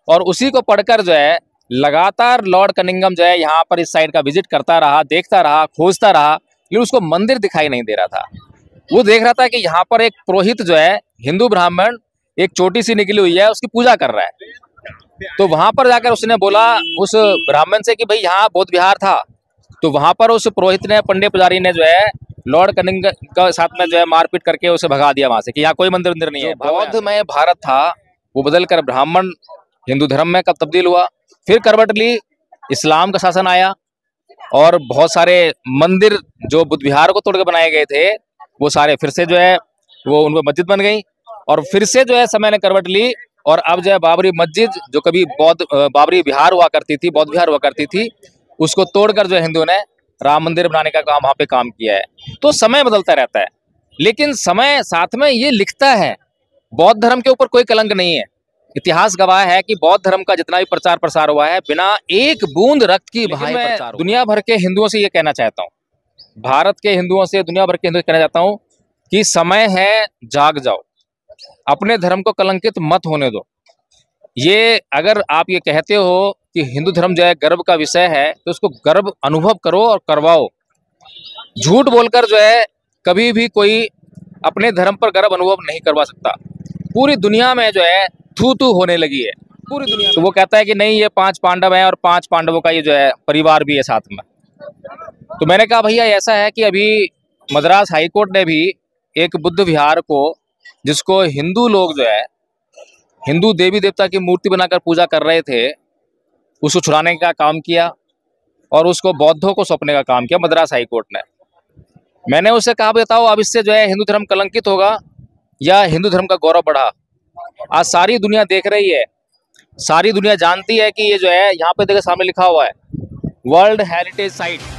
और उसी को पढ़कर जो है लगातार लॉर्ड कनिंघम जो है यहाँ पर इस साइड का विजिट करता रहा, देखता रहा, खोजता रहा, लेकिन उसको मंदिर दिखाई नहीं दे रहा था। वो देख रहा था कि यहाँ पर एक पुरोहित जो है हिंदू ब्राह्मण एक चोटी सी निकली हुई है, उसकी पूजा कर रहा है। तो वहां पर जाकर उसने बोला उस ब्राह्मण से कि भाई यहाँ बौद्ध विहार था। तो वहां पर उस पुरोहित ने, पंडित पुजारी ने जो है लॉर्ड कनिंघम के साथ में जो है मारपीट करके उसे भगा दिया वहां से कि यहाँ कोई मंदिर नहीं है। बौद्ध में भारत था वो बदल कर ब्राह्मण हिंदू धर्म में कब तब्दील हुआ। फिर करवट ली, इस्लाम का शासन आया और बहुत सारे मंदिर जो बुद्ध विहार को तोड़कर बनाए गए थे वो सारे फिर से जो है वो उनको मस्जिद बन गई। और फिर से जो है समय ने करवट ली और अब जो है बाबरी मस्जिद जो कभी बाबरी विहार हुआ करती थी, बौद्ध विहार हुआ करती थी, उसको तोड़कर जो है हिंदुओं ने राम मंदिर बनाने का काम वहां पे काम किया है। तो समय बदलता रहता है, लेकिन समय साथ में ये लिखता है बौद्ध धर्म के ऊपर कोई कलंक नहीं है। इतिहास गवाह है कि बौद्ध धर्म का जितना भी प्रचार प्रसार हुआ है बिना एक बूंद रक्त की बहाए प्रचार। दुनिया भर के हिंदुओं से ये कहना चाहता हूँ, भारत के हिंदुओं से, दुनिया भर के हिंदुओं से कहना चाहता हूँ कि समय है, जाग जाओ, अपने धर्म को कलंकित मत होने दो। ये अगर आप ये कहते हो कि हिंदू धर्म जो है गर्व का विषय है तो उसको गर्व अनुभव करो और करवाओ। झूठ बोलकर जो है कभी भी कोई अपने धर्म पर गर्व अनुभव नहीं करवा सकता। पूरी दुनिया में जो है थू थू होने लगी है पूरी दुनिया। तो वो कहता है कि नहीं, ये 5 पांडव हैं और 5 पांडवों का ये जो है परिवार भी है साथ में। तो मैंने कहा भैया ऐसा है कि अभी मद्रास हाईकोर्ट ने भी एक बुद्ध विहार को, जिसको हिंदू लोग जो है हिंदू देवी देवता की मूर्ति बनाकर पूजा कर रहे थे, उसको छुड़ाने का काम किया और उसको बौद्धों को सौंपने का काम किया मद्रास हाईकोर्ट ने। मैंने उससे कहा बताओ अब इससे जो है हिंदू धर्म कलंकित होगा या हिंदू धर्म का गौरव बढ़ा। आज सारी दुनिया देख रही है, सारी दुनिया जानती है कि ये जो है यहाँ पे देखो सामने लिखा हुआ है वर्ल्ड हेरिटेज साइट।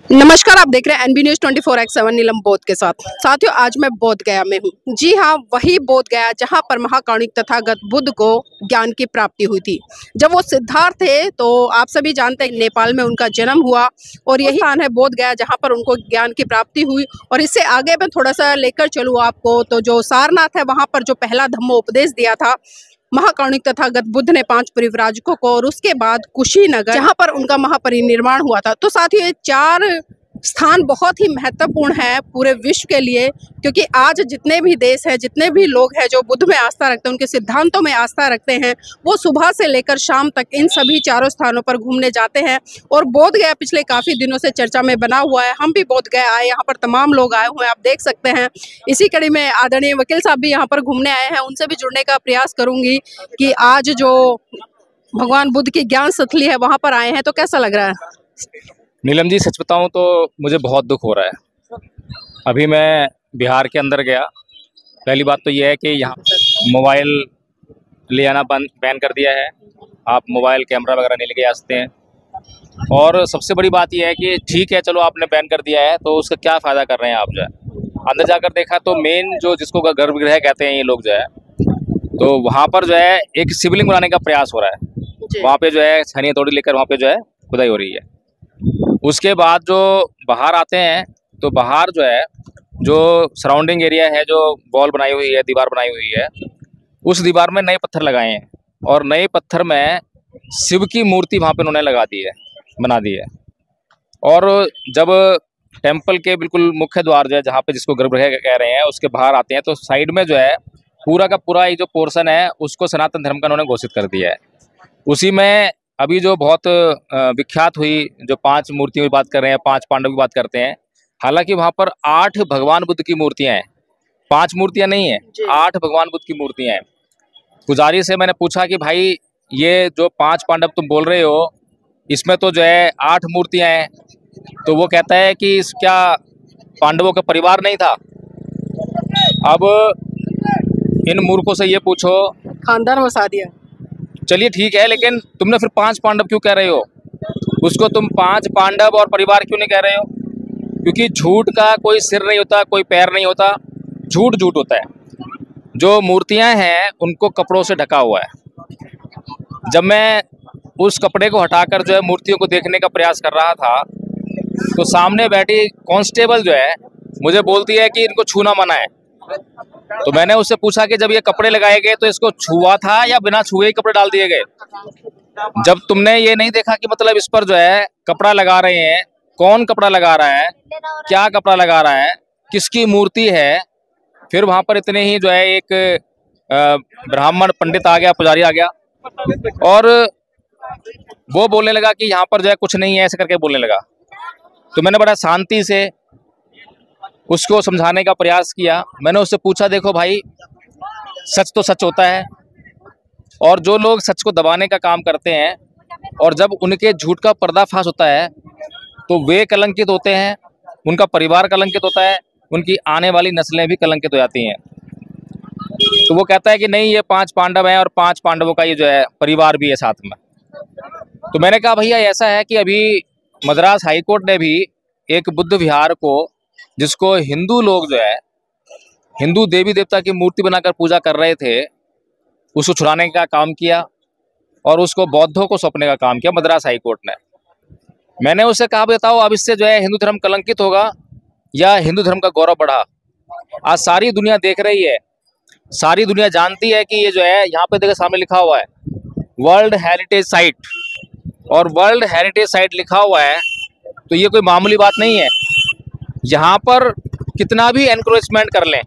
नमस्कार, आप देख रहे हैं एनबी न्यूज 24x7 नीलम बौद्ध के साथ। साथियों, आज मैं बोध गया में हूँ। जी हाँ, वही बोध गया जहाँ पर महाकारुणिक तथागत बुद्ध को ज्ञान की प्राप्ति हुई थी। जब वो सिद्धार्थ थे तो आप सभी जानते हैं नेपाल में उनका जन्म हुआ और यही स्थान है बोध गया जहाँ पर उनको ज्ञान की प्राप्ति हुई। और इससे आगे मैं थोड़ा सा लेकर चलूँ आपको, तो जो सारनाथ है वहाँ पर जो पहला धम्मोपदेश दिया था महाकारुणिक तथागत बुद्ध ने 5 परिव्राजकों को, और उसके बाद कुशीनगर जहां पर उनका महापरिनिर्वाण हुआ था। तो साथियों, ये 4 स्थान बहुत ही महत्वपूर्ण है पूरे विश्व के लिए, क्योंकि आज जितने भी देश हैं, जितने भी लोग हैं जो बुद्ध में आस्था रखते हैं, उनके सिद्धांतों में आस्था रखते हैं, वो सुबह से लेकर शाम तक इन सभी 4 स्थानों पर घूमने जाते हैं। और बोध गया पिछले काफ़ी दिनों से चर्चा में बना हुआ है। हम भी बोध गया आए, यहाँ पर तमाम लोग आए हुए हैं, आप देख सकते हैं। इसी कड़ी में आदरणीय वकील साहब भी यहाँ पर घूमने आए हैं, उनसे भी जुड़ने का प्रयास करूँगी कि आज जो भगवान बुद्ध की ज्ञान स्थली है वहाँ पर आए हैं, तो कैसा लग रहा है? नीलम जी, सच बताऊं तो मुझे बहुत दुख हो रहा है। अभी मैं बिहार के अंदर गया, पहली बात तो यह है कि यहाँ मोबाइल ले आना बैन कर दिया है। आप मोबाइल कैमरा वगैरह नहीं लेके आ सकते हैं। और सबसे बड़ी बात यह है कि ठीक है, चलो आपने बैन कर दिया है तो उसका क्या फ़ायदा कर रहे हैं आप जो है। अंदर जाकर देखा तो मेन जो जिसको गर्भगृह कहते हैं ये लोग जो है, तो वहाँ पर जो है एक शिवलिंग बनाने का प्रयास हो रहा है। वहाँ पे जो है छानी हथौड़ी लेकर वहाँ पे जो है खुदाई हो रही है। उसके बाद जो बाहर आते हैं तो बाहर जो है जो सराउंडिंग एरिया है, जो वॉल बनाई हुई है, दीवार बनाई हुई है, उस दीवार में नए पत्थर लगाए हैं और नए पत्थर में शिव की मूर्ति वहाँ पे उन्होंने लगा दी है, बना दी है। और जब टेम्पल के बिल्कुल मुख्य द्वार जो है, जहाँ पे जिसको गर्भगृह कह रहे हैं, उसके बाहर आते हैं तो साइड में जो है पूरा का पूरा ये जो पोर्शन है उसको सनातन धर्म का उन्होंने घोषित कर दिया है। उसी में अभी जो बहुत विख्यात हुई जो 5 मूर्तियों की बात कर रहे हैं, 5 पांडव की बात करते हैं, हालांकि वहाँ पर 8 भगवान बुद्ध की मूर्तियाँ हैं, 5 मूर्तियाँ नहीं हैं, 8 भगवान बुद्ध की मूर्तियाँ हैं। पुजारी से मैंने पूछा कि भाई ये जो 5 पांडव तुम बोल रहे हो, इसमें तो जो है 8 मूर्तियाँ हैं, तो वो कहता है कि इस क्या पांडवों का परिवार नहीं था? अब इन मूर्खों से ये पूछो, खानदान बसा दिया। चलिए ठीक है, लेकिन तुमने फिर 5 पांडव क्यों कह रहे हो? उसको तुम 5 पांडव और परिवार क्यों नहीं कह रहे हो? क्योंकि झूठ का कोई सिर नहीं होता, कोई पैर नहीं होता, झूठ झूठ होता है। जो मूर्तियां हैं उनको कपड़ों से ढका हुआ है। जब मैं उस कपड़े को हटाकर जो है मूर्तियों को देखने का प्रयास कर रहा था, तो सामने बैठी कांस्टेबल जो है मुझे बोलती है कि इनको छूना मना है। तो मैंने उससे पूछा कि जब ये कपड़े लगाए गए तो इसको छुआ था या बिना छुए ही कपड़े डाल दिए गए? जब तुमने ये नहीं देखा कि मतलब इस पर जो है कपड़ा लगा रहे हैं, कौन कपड़ा लगा रहा है, क्या कपड़ा लगा रहा है, किसकी मूर्ति है। फिर वहां पर इतने ही जो है एक ब्राह्मण पंडित आ गया, पुजारी आ गया, और वो बोलने लगा कि यहाँ पर जो है कुछ नहीं है, ऐसे करके बोलने लगा। तो मैंने बड़ा शांति से उसको समझाने का प्रयास किया। मैंने उससे पूछा, देखो भाई, सच तो सच होता है, और जो लोग सच को दबाने का काम करते हैं और जब उनके झूठ का पर्दाफाश होता है तो वे कलंकित होते हैं, उनका परिवार कलंकित होता है, उनकी आने वाली नस्लें भी कलंकित हो जाती हैं। तो वो कहता है कि नहीं, ये 5 पांडव हैं और 5 पांडवों का ये जो है परिवार भी है साथ में। तो मैंने कहा, भैया ऐसा है कि अभी मद्रास हाई कोर्ट ने भी एक बुद्ध विहार को, जिसको हिंदू लोग जो है हिंदू देवी देवता की मूर्ति बनाकर पूजा कर रहे थे, उसको छुड़ाने का काम किया और उसको बौद्धों को सौंपने का काम किया मद्रास हाई कोर्ट ने। मैंने उससे कहा, बताओ अब इससे जो है हिंदू धर्म कलंकित होगा या हिंदू धर्म का गौरव बढ़ा? आज सारी दुनिया देख रही है, सारी दुनिया जानती है कि ये जो है, यहाँ पे देखो सामने लिखा हुआ है वर्ल्ड हेरिटेज साइट, और वर्ल्ड हेरिटेज साइट लिखा हुआ है तो ये कोई मामूली बात नहीं है। यहाँ पर कितना भी एनक्रोचमेंट कर लें,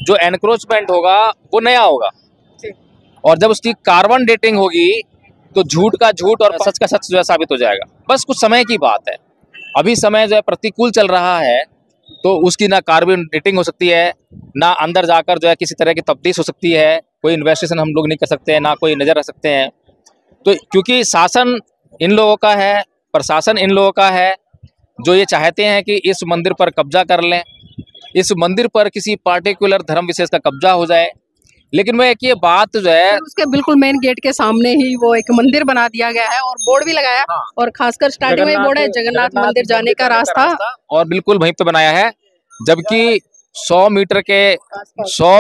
जो एनक्रोचमेंट होगा वो नया होगा, और जब उसकी कार्बन डेटिंग होगी तो झूठ का झूठ और सच का सच जो है साबित हो जाएगा। बस कुछ समय की बात है। अभी समय जो है प्रतिकूल चल रहा है, तो उसकी ना कार्बन डेटिंग हो सकती है, ना अंदर जाकर जो है किसी तरह की तफ्तीश हो सकती है, कोई इन्वेस्टिगेशन हम लोग नहीं कर सकते हैं, ना कोई नज़र रख सकते हैं। तो क्योंकि शासन इन लोगों का है, प्रशासन इन लोगों का है, जो ये चाहते हैं कि इस मंदिर पर कब्जा कर लें, इस मंदिर पर किसी पार्टिकुलर धर्म विशेष का कब्जा हो जाए। लेकिन मैं एक ये बात जो है, उसके बिल्कुल मेन गेट के सामने ही वो एक मंदिर बना दिया गया है और बोर्ड भी लगाया, और खासकर स्टार्टिंग में बोर्ड है जगन्नाथ मंदिर जाने का रास्ता, और बिल्कुल वहीं पे बनाया है। जबकि 100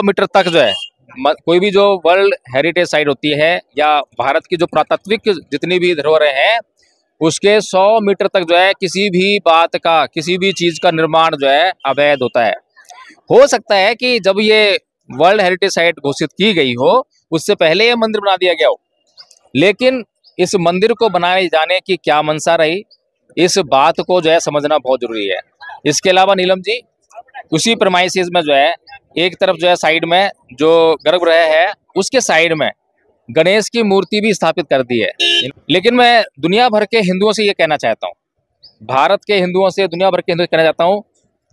मीटर तक जो है कोई भी जो वर्ल्ड हेरिटेज साइट होती है या भारत की जो पुरातात्विक जितनी भी धरोहरें हैं, उसके 100 मीटर तक जो है किसी भी बात का, किसी भी चीज का निर्माण जो है अवैध होता है। हो सकता है कि जब ये वर्ल्ड हेरिटेज साइट घोषित की गई हो उससे पहले ये मंदिर बना दिया गया हो, लेकिन इस मंदिर को बनाए जाने की क्या मंशा रही, इस बात को जो है समझना बहुत जरूरी है। इसके अलावा नीलम जी, उसी प्रमाइसिस में जो है एक तरफ जो है साइड में जो गर्भगृह है उसके साइड में गणेश की मूर्ति भी स्थापित कर दी है। लेकिन मैं दुनिया भर के हिंदुओं से ये कहना चाहता हूँ, भारत के हिंदुओं से, दुनिया भर के हिंदुओं से कहना चाहता हूँ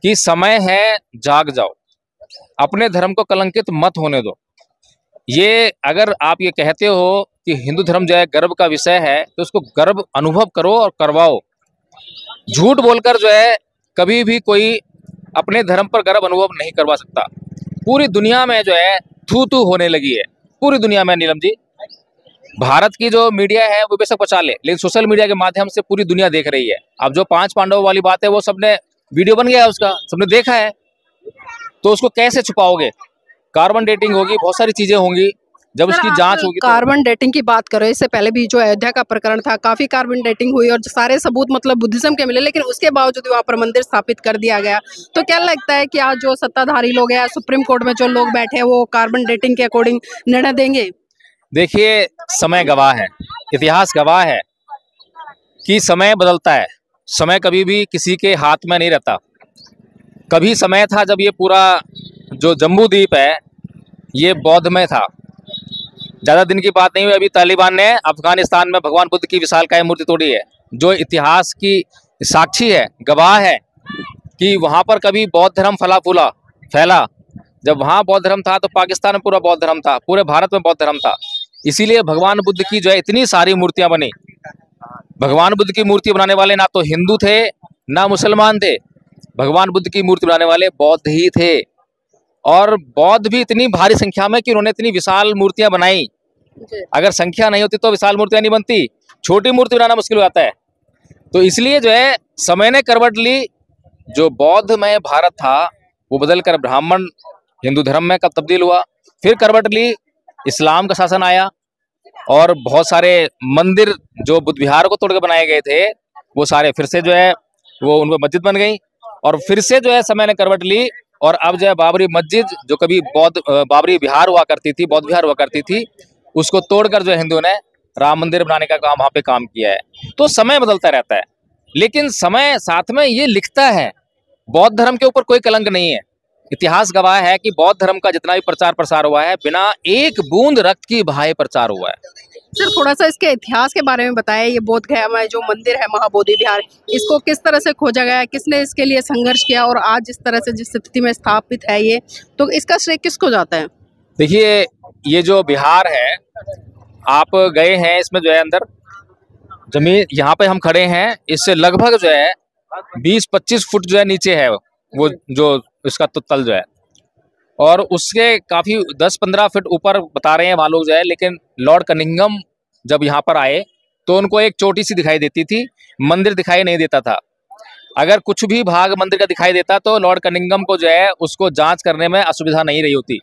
कि समय है, जाग जाओ, अपने धर्म को कलंकित मत होने दो। ये अगर आप ये कहते हो कि हिंदू धर्म जो है गर्व का विषय है, तो उसको गर्व अनुभव करो और करवाओ। झूठ बोलकर जो है कभी भी कोई अपने धर्म पर गर्व अनुभव नहीं करवा सकता। पूरी दुनिया में जो है थू थू होने लगी है, पूरी दुनिया में नीलम जी। भारत की जो मीडिया है वो बेशक बचा ले, लेकिन सोशल मीडिया के माध्यम से पूरी दुनिया देख रही है। अब जो 5 पांडवों वाली बात है वो सबने वीडियो बन गया है, उसका सबने देखा है, तो उसको कैसे छुपाओगे? कार्बन डेटिंग होगी, बहुत सारी चीजें होंगी, जब उसकी जांच होगी। कार्बन डेटिंग की बात करो, इससे पहले भी जो अयोध्या का प्रकरण था, काफी कार्बन डेटिंग हुई और सारे सबूत मतलब बुद्धिज्म के मिले, लेकिन उसके बावजूद वहाँ पर मंदिर स्थापित कर दिया गया। तो क्या लगता है कि आज जो सत्ताधारी लोग हैं, सुप्रीम कोर्ट में जो लोग बैठे हैं, वो कार्बन डेटिंग के अकॉर्डिंग निर्णय देंगे? देखिए, समय गवाह है, इतिहास गवाह है कि समय बदलता है, समय कभी भी किसी के हाथ में नहीं रहता। कभी समय था जब ये पूरा जो जम्बू द्वीप है ये बौद्धमय था, ज़्यादा दिन की बात नहीं हुई, अभी तालिबान ने अफगानिस्तान में भगवान बुद्ध की विशालकाय मूर्ति तोड़ी है, जो इतिहास की साक्षी है, गवाह है कि वहाँ पर कभी बौद्ध धर्म फैला। जब वहाँ बौद्ध धर्म था तो पाकिस्तान में पूरा बौद्ध धर्म था, पूरे भारत में बौद्ध धर्म था। इसीलिए भगवान बुद्ध की जो है इतनी सारी मूर्तियाँ बनी। भगवान बुद्ध की मूर्ति बनाने वाले ना तो हिंदू थे ना मुसलमान थे, भगवान बुद्ध की मूर्ति बनाने वाले बौद्ध ही थे, और बौद्ध भी इतनी भारी संख्या में कि उन्होंने इतनी विशाल मूर्तियां बनाई। अगर संख्या नहीं होती तो विशाल मूर्तियां नहीं बनती, छोटी मूर्ति बनाना मुश्किल हो जाता है। तो इसलिए जो है समय ने करवट ली, जो बौद्धमय भारत था वो बदलकर ब्राह्मण हिंदू धर्म में कब तब्दील हुआ, फिर करवट ली, इस्लाम का शासन आया, और बहुत सारे मंदिर जो बुद्ध विहार को तोड़ के बनाए गए थे वो सारे फिर से जो है वो उनको मस्जिद बन गई। और फिर से जो है समय ने करवट ली और अब जो है बाबरी मस्जिद जो कभी बाबरी विहार हुआ करती थी, बौद्ध विहार हुआ करती थी, उसको तोड़कर जो है हिंदुओं ने राम मंदिर बनाने का काम वहाँ पे काम किया है। तो समय बदलता रहता है, लेकिन समय साथ में ये लिखता है, बौद्ध धर्म के ऊपर कोई कलंक नहीं है। इतिहास गवाह है कि बौद्ध धर्म का जितना भी प्रचार प्रसार हुआ है बिना एक बूंद रक्त की बहाए प्रचार हुआ है। सर थोड़ा सा इसके इतिहास के बारे में बताएं। ये बोध गया में जो मंदिर है महाबोधि विहार, इसको किस तरह से खोजा गया है, किसने इसके लिए संघर्ष किया और आज जिस तरह से जिस स्थिति में स्थापित है ये, तो इसका श्रेय किसको जाता है? देखिए, ये जो बिहार है, आप गए हैं इसमें जो है अंदर जमीन, यहाँ पे हम खड़े हैं, इससे लगभग जो है 20-25 फुट जो है नीचे है वो जो इसका तल जो है, और उसके काफी 10-15 फीट ऊपर बता रहे हैं वहाँ लोग जो है। लेकिन लॉर्ड कनिंघम जब यहाँ पर आए तो उनको एक चोटी सी दिखाई देती थी, मंदिर दिखाई नहीं देता था। अगर कुछ भी भाग मंदिर का दिखाई देता तो लॉर्ड कनिंघम को जो है उसको जांच करने में असुविधा नहीं रही होती।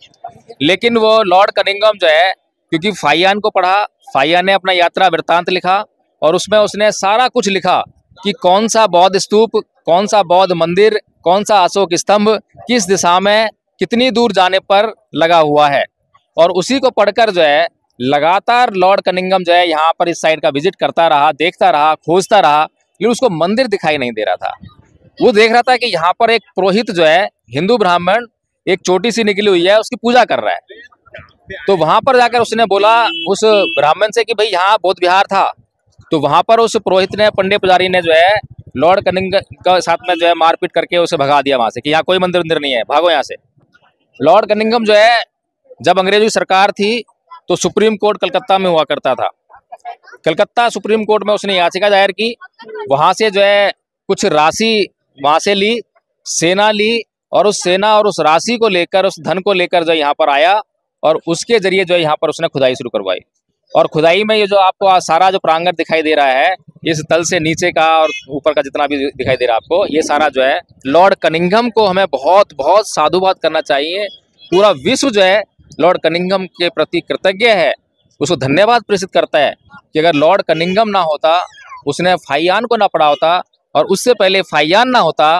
लेकिन वो लॉर्ड कनिंघम जो है, क्योंकि फाहियान को पढ़ा, फाहियान ने अपना यात्रा वृत्तांत लिखा और उसमें उसने सारा कुछ लिखा कि कौन सा बौद्ध स्तूप, कौन सा बौद्ध मंदिर, कौन सा अशोक स्तंभ किस दिशा में कितनी दूर जाने पर लगा हुआ है। और उसी को पढ़कर जो है लगातार लॉर्ड कनिंघम जो है यहाँ पर इस साइड का विजिट करता रहा, देखता रहा, खोजता रहा, लेकिन उसको मंदिर दिखाई नहीं दे रहा था। वो देख रहा था कि यहाँ पर एक पुरोहित जो है, हिंदू ब्राह्मण, एक चोटी सी निकली हुई है, उसकी पूजा कर रहा है। तो वहां पर जाकर उसने बोला उस ब्राह्मण से कि भाई यहाँ बौद्ध विहार था। तो वहां पर उस पुरोहित ने, पंडित पुजारी ने जो है लॉर्ड कनिंघम के साथ में जो है मारपीट करके उसे भगा दिया वहां से कि यहाँ कोई मंदिर नहीं है, भागो यहाँ से। लॉर्ड कनिंघम जो है, जब अंग्रेजों की सरकार थी तो सुप्रीम कोर्ट कलकत्ता में हुआ करता था। कलकत्ता सुप्रीम कोर्ट में उसने याचिका दायर की, वहां से जो है कुछ राशि वहां से ली, सेना ली, और उस सेना और उस राशि को लेकर, उस धन को लेकर जो यहाँ पर आया और उसके जरिए जो है यहाँ पर उसने खुदाई शुरू करवाई। और खुदाई में ये जो आपको सारा जो प्रांगण दिखाई दे रहा है, इस तल से नीचे का और ऊपर का जितना भी दिखाई दे रहा है आपको, ये सारा जो है लॉर्ड कनिंघम को हमें बहुत बहुत साधुवाद करना चाहिए। पूरा विश्व जो है लॉर्ड कनिंघम के प्रति कृतज्ञ है, उसको धन्यवाद प्रेषित करता है कि अगर लॉर्ड कनिंघम ना होता, उसने फाहियान को ना पढ़ा होता और उससे पहले फाहियान ना होता,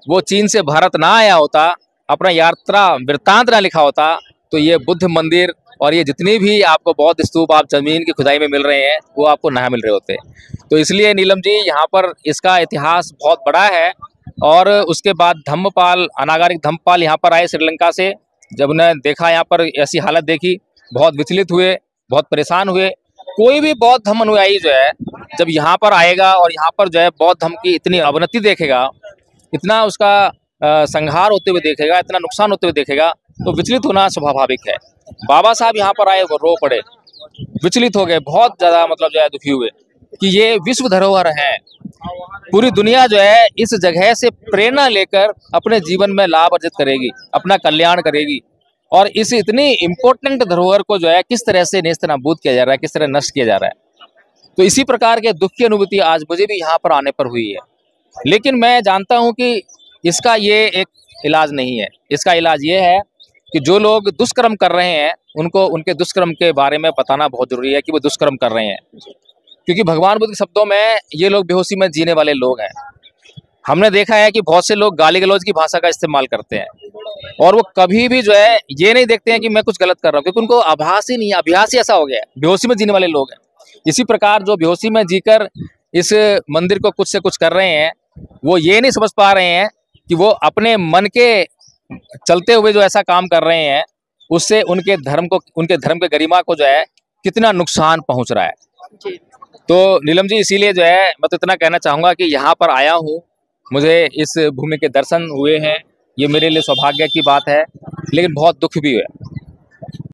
वो चीन से भारत ना आया होता, अपना यात्रा वृत्तांत ना लिखा होता, तो ये बुद्ध मंदिर और ये जितनी भी आपको बौद्ध स्तूप आप जमीन की खुदाई में मिल रहे हैं वो आपको ना मिल रहे होते। तो इसलिए नीलम जी, यहाँ पर इसका इतिहास बहुत बड़ा है। और उसके बाद धम्मपाल, अनागारिक धम्मपाल यहाँ पर आए श्रीलंका से। जब उन्हें देखा यहाँ पर ऐसी हालत देखी, बहुत विचलित हुए, बहुत परेशान हुए। कोई भी बौद्ध धर्म अनुयायी जो है जब यहाँ पर आएगा और यहाँ पर जो है बौद्ध धर्म की इतनी अवनति देखेगा, इतना उसका संहार होते हुए देखेगा, इतना नुकसान होते हुए देखेगा, तो विचलित होना स्वाभाविक है। बाबा साहब यहाँ पर आए, वो रो पड़े, विचलित हो गए, बहुत ज्यादा मतलब जो है दुखी हुए कि ये विश्व धरोहर है। पूरी दुनिया जो है इस जगह से प्रेरणा लेकर अपने जीवन में लाभ अर्जित करेगी, अपना कल्याण करेगी। और इस इतनी इम्पोर्टेंट धरोहर को जो है किस तरह से नेस्तनाबूद किया जा रहा है, किस तरह नष्ट किया जा रहा है। तो इसी प्रकार के दुख की अनुभूति आज मुझे भी यहाँ पर आने पर हुई है। लेकिन मैं जानता हूँ कि इसका ये एक इलाज नहीं है। इसका इलाज ये है कि जो लोग दुष्कर्म कर रहे हैं उनको उनके दुष्कर्म के बारे में बताना बहुत जरूरी है कि वो दुष्कर्म कर रहे हैं। क्योंकि भगवान बुद्ध के शब्दों में ये लोग बेहोशी में जीने वाले लोग हैं। हमने देखा है कि बहुत से लोग गाली गलौज की भाषा का इस्तेमाल करते हैं और वो कभी भी जो है ये नहीं देखते हैं कि मैं कुछ गलत कर रहा हूँ, क्योंकि उनको आभास ही नहीं है, अभ्यास ही ऐसा हो गया है, बेहोशी में जीने वाले लोग हैं। इसी प्रकार जो बेहोशी में जीकर इस मंदिर को कुछ से कुछ कर रहे हैं, वो ये नहीं समझ पा रहे हैं कि वो अपने मन के चलते हुए जो ऐसा काम कर रहे हैं उससे उनके धर्म के गरिमा को जो है कितना नुकसान पहुंच रहा है। तो नीलम जी, इसीलिए जो है मैं तो इतना कहना चाहूंगा कि यहाँ पर आया हूँ, मुझे इस भूमि के दर्शन हुए हैं, ये मेरे लिए सौभाग्य की बात है, लेकिन बहुत दुख भी है।